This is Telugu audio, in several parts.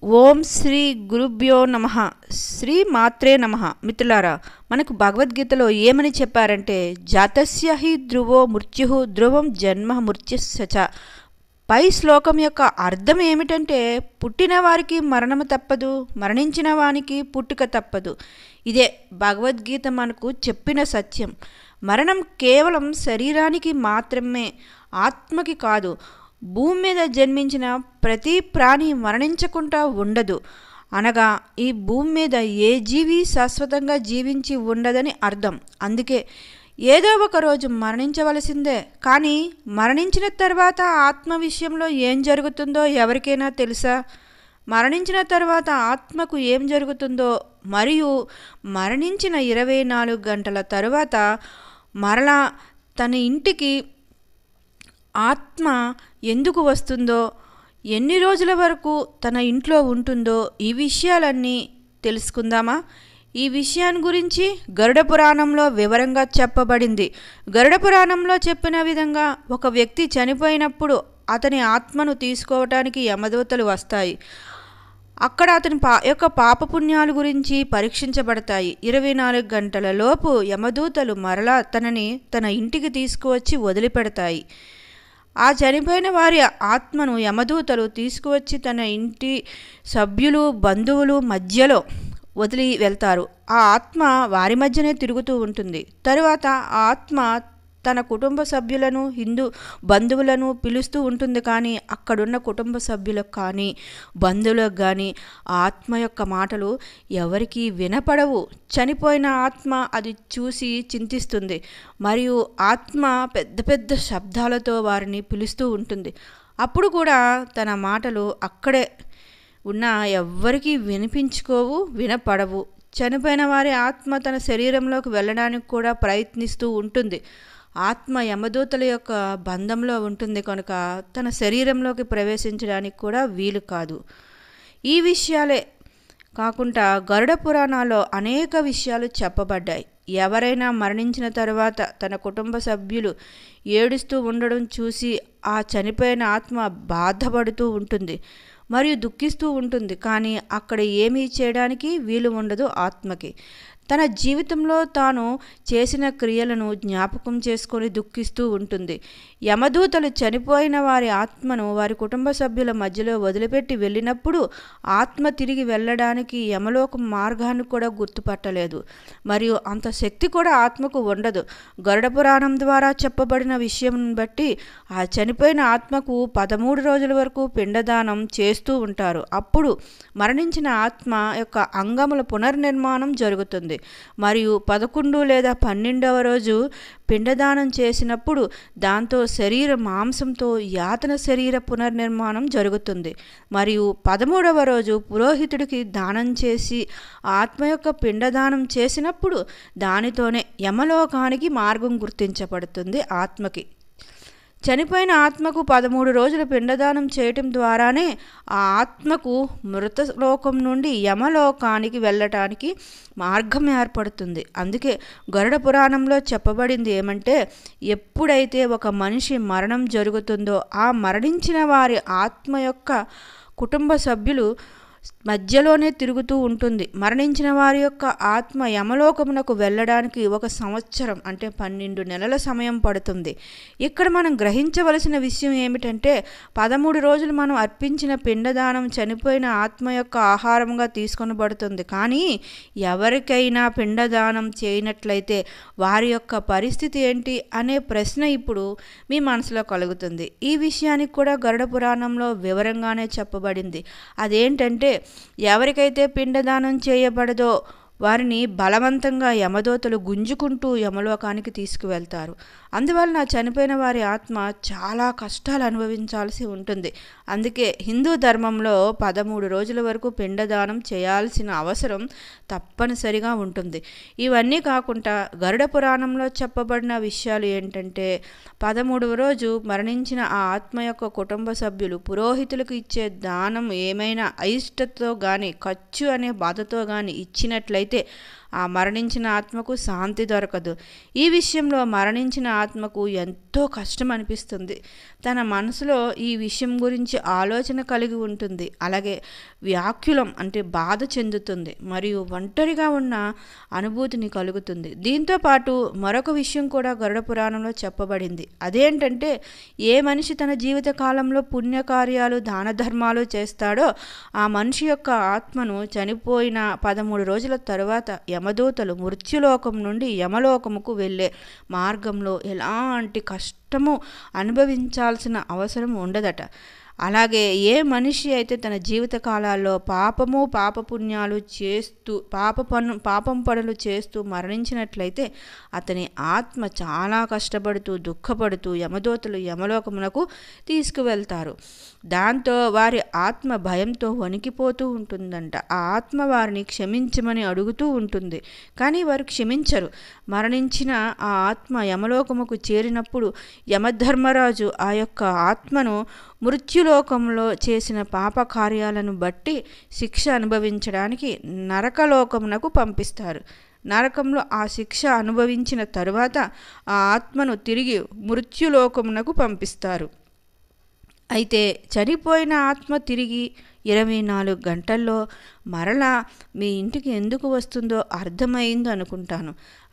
ఓం శ్రీ గురుభ్యో నమః. శ్రీ మాత్రే నమః. మిత్రులారా, మనకు భగవద్గీతలో ఏమని చెప్పారంటే, జాతస్య హి ధ్రువో మృత్యు ధ్రువం జన్మ మృత్యుస్య చ. పై శ్లోకం యొక్క అర్థం ఏమిటంటే, పుట్టిన వారికి మరణము తప్పదు, మరణించిన వానికి పుట్టుక తప్పదు. ఇదే భగవద్గీత మనకు చెప్పిన సత్యం. మరణం కేవలం శరీరానికి మాత్రమే, ఆత్మకి కాదు. భూమి మీద జన్మించిన ప్రతి ప్రాణి మరణించకుండా ఉండదు. అనగా ఈ భూమి మీద ఏ జీవి శాశ్వతంగా జీవించి ఉండదని అర్థం. అందుకే ఏదో ఒక రోజు మరణించవలసిందే. కానీ మరణించిన తర్వాత ఆత్మ విషయంలో ఏం జరుగుతుందో ఎవరికైనా తెలుసా? మరణించిన తర్వాత ఆత్మకు ఏం జరుగుతుందో, మరియు మరణించిన 24 గంటల తరువాత మరలా తన ఇంటికి ఆత్మ ఎందుకు వస్తుందో, ఎన్ని రోజుల వరకు తన ఇంట్లో ఉంటుందో, ఈ విషయాలన్నీ తెలుసుకుందామా? ఈ విషయాన్ని గురించి గరుడ పురాణంలో వివరంగా చెప్పబడింది. గరుడ పురాణంలో చెప్పిన విధంగా ఒక వ్యక్తి చనిపోయినప్పుడు అతని ఆత్మను తీసుకోవటానికి యమదూతలు వస్తాయి. అక్కడ అతని యొక్క పాపపుణ్యాల గురించి పరీక్షించబడతాయి. 24 గంటల లోపు యమదూతలు మరలా తనని తన ఇంటికి తీసుకువచ్చి వదిలిపెడతాయి. ఆ చనిపోయిన వారి ఆత్మను యమదూతలు తీసుకువచ్చి తన ఇంటి సభ్యులు, బంధువులు మధ్యలో వదిలి వెళ్తారు. ఆ ఆత్మ వారి మధ్యనే తిరుగుతూ ఉంటుంది. తరువాత ఆ ఆత్మ తన కుటుంబ సభ్యులను, హిందూ బంధువులను పిలుస్తూ ఉంటుంది. కానీ అక్కడున్న కుటుంబ సభ్యులకు కానీ బంధువులకు కానీ ఆత్మ యొక్క మాటలు ఎవరికీ వినపడవు. చనిపోయిన ఆత్మ అది చూసి చింతిస్తుంది. మరియు ఆత్మ పెద్ద పెద్ద శబ్దాలతో వారిని పిలుస్తూ ఉంటుంది. అప్పుడు కూడా తన మాటలు అక్కడే ఉన్న ఎవ్వరికీ వినిపించుకోవు, వినపడవు. చనిపోయిన వారి ఆత్మ తన శరీరంలోకి వెళ్ళడానికి కూడా ప్రయత్నిస్తూ ఉంటుంది. ఆత్మ యమదూతల యొక్క బంధంలో ఉంటుంది కనుక తన శరీరంలోకి ప్రవేశించడానికి కూడా వీలు కాదు. ఈ విషయాలే కాకుండా గరుడ పురాణాల్లో అనేక విషయాలు చెప్పబడ్డాయి. ఎవరైనా మరణించిన తర్వాత తన కుటుంబ సభ్యులు ఏడుస్తూ ఉండడం చూసి ఆ చనిపోయిన ఆత్మ బాధపడుతూ ఉంటుంది మరియు దుఃఖిస్తూ ఉంటుంది. కానీ అక్కడ ఏమీ చేయడానికి వీలు ఉండదు ఆత్మకి. తన జీవితంలో తాను చేసిన క్రియలను జ్ఞాపకం చేసుకొని దుఃఖిస్తూ ఉంటుంది. యమదూతలు చనిపోయిన వారి ఆత్మను వారి కుటుంబ సభ్యుల మధ్యలో వదిలిపెట్టి వెళ్ళినప్పుడు ఆత్మ తిరిగి వెళ్ళడానికి యమలోక మార్గాన్ని కూడా గుర్తుపట్టలేదు. మరియు అంత శక్తి కూడా ఆత్మకు ఉండదు. గరుడ పురాణం ద్వారా చెప్పబడిన విషయం బట్టి ఆ చనిపోయిన ఆత్మకు 13 రోజుల వరకు పిండదానం చేస్తూ ఉంటారు. అప్పుడు మరణించిన ఆత్మ యొక్క అంగముల పునర్నిర్మాణం జరుగుతుంది. మరియు 11 లేదా 12వ రోజు పిండదానం చేసినప్పుడు దాంతో శరీర మాంసంతో యాతన శరీర పునర్నిర్మాణం జరుగుతుంది. మరియు 13వ రోజు పురోహితుడికి దానం చేసి ఆత్మ యొక్క పిండదానం చేసినప్పుడు దానితోనే యమలోకానికి మార్గం గుర్తించబడుతుంది. ఆత్మకి చనిపోయిన ఆత్మకు 13 రోజుల పిండదానం చేయటం ద్వారానే ఆ ఆత్మకు మృతలోకం నుండి యమలోకానికి వెళ్ళటానికి మార్గం ఏర్పడుతుంది. అందుకే గరుడ పురాణంలో చెప్పబడింది ఏమంటే, ఎప్పుడైతే ఒక మనిషి మరణం జరుగుతుందో ఆ మరణించిన వారి ఆత్మ యొక్క కుటుంబ సభ్యులు మధ్యలోనే తిరుగుతూ ఉంటుంది. మరణించిన వారి యొక్క ఆత్మ యమలోకమునకు వెళ్ళడానికి 1 సంవత్సరం అంటే 12 నెలల సమయం పడుతుంది. ఇక్కడ మనం గ్రహించవలసిన విషయం ఏమిటంటే, 13 రోజులు మనం అర్పించిన పిండదానం చనిపోయిన ఆత్మ యొక్క ఆహారంగా తీసుకొనబడుతుంది. కానీ ఎవరికైనా పిండదానం చేయనట్లయితే వారి యొక్క పరిస్థితి ఏంటి అనే ప్రశ్న ఇప్పుడు మీ మనసులో కలుగుతుంది. ఈ విషయానికి కూడా గరుడ పురాణంలో వివరంగానే చెప్పబడింది. అదేంటంటే, ఎవరికైతే పిండదానం చేయబడదో వారిని బలవంతంగా యమదూతలు గుంజుకుంటూ యమలోకానికి తీసుకువెళ్తారు. అందువలన చనిపోయిన వారి ఆత్మ చాలా కష్టాలు అనుభవించాల్సి ఉంటుంది. అందుకే హిందూ ధర్మంలో 13 రోజుల వరకు పిండదానం చేయాల్సిన అవసరం తప్పనిసరిగా ఉంటుంది. ఇవన్నీ కాకుండా గరుడ పురాణంలో చెప్పబడిన విషయాలు ఏంటంటే, 13వ రోజు మరణించిన ఆ ఆత్మ యొక్క కుటుంబ సభ్యులు పురోహితులకు ఇచ్చే దానం ఏమైనా అయిష్టతో కానీ ఖర్చు అనే బాధతో కానీ ఇచ్చినట్లయితే ఆ మరణించిన ఆత్మకు శాంతి దొరకదు. ఈ విషయంలో మరణించిన ఆత్మకు ఎంతో కష్టం అనిపిస్తుంది. తన మనసులో ఈ విషయం గురించి ఆలోచన కలిగి ఉంటుంది. అలాగే వ్యాకులం అంటే బాధ చెందుతుంది మరియు ఒంటరిగా ఉన్న అనుభూతిని కలుగుతుంది. దీంతో పాటు మరొక విషయం కూడా గరుడ పురాణంలో చెప్పబడింది. అదేంటంటే ఏ మనిషి తన జీవిత కాలంలో పుణ్యకార్యాలు దాన ధర్మాలు చేస్తాడో ఆ మనిషి యొక్క ఆత్మను చనిపోయిన 13 రోజుల తరువాత యమదూతలు మృత్యులోకం నుండి యమలోకముకు వెళ్ళే మార్గంలో ఎలాంటి కష్టము అనుభవించాల్సిన అవసరం ఉండదట. అలాగే ఏ మనిషి అయితే తన జీవిత కాలాల్లో పాపపుణ్యాలు చేస్తూ పాపం పనులు చేస్తూ మరణించినట్లయితే అతని ఆత్మ చాలా కష్టపడుతూ దుఃఖపడుతూ యమదూతలు యమలోకమునకు తీసుకువెళ్తారు. దాంతో వారి ఆత్మ భయంతో వణికిపోతూ ఉంటుందంట. ఆ ఆత్మ వారిని క్షమించమని అడుగుతూ ఉంటుంది, కానీ వారు క్షమించరు. మరణించిన ఆ ఆత్మ యమలోకముకు చేరినప్పుడు యమధర్మరాజు ఆ యొక్క ఆత్మను మృత్యులోకంలో చేసిన పాప కార్యాలను బట్టి శిక్ష అనుభవించడానికి నరకలోకమునకు పంపిస్తారు. నరకంలో ఆ శిక్ష అనుభవించిన తరువాత ఆ ఆత్మను తిరిగి మృత్యులోకమునకు పంపిస్తారు. అయితే చనిపోయిన ఆత్మ తిరిగి 24 గంటల్లో మరలా మీ ఇంటికి ఎందుకు వస్తుందో అర్థమైంది అనుకుంటాను.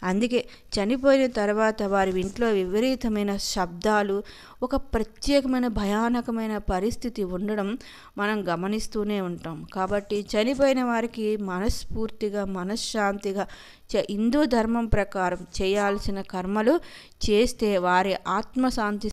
అందుకే చనిపోయిన తర్వాత వారి ఇంట్లో విపరీతమైన శబ్దాలు, ఒక ప్రత్యేకమైన భయానకమైన పరిస్థితి ఉండడం మనం గమనిస్తూనే ఉంటాం. కాబట్టి చనిపోయిన వారికి మనస్ఫూర్తిగా మనశ్శాంతిగా హిందూ ధర్మం ప్రకారం చేయాల్సిన కర్మలు చేస్తే వారి ఆత్మశాంతి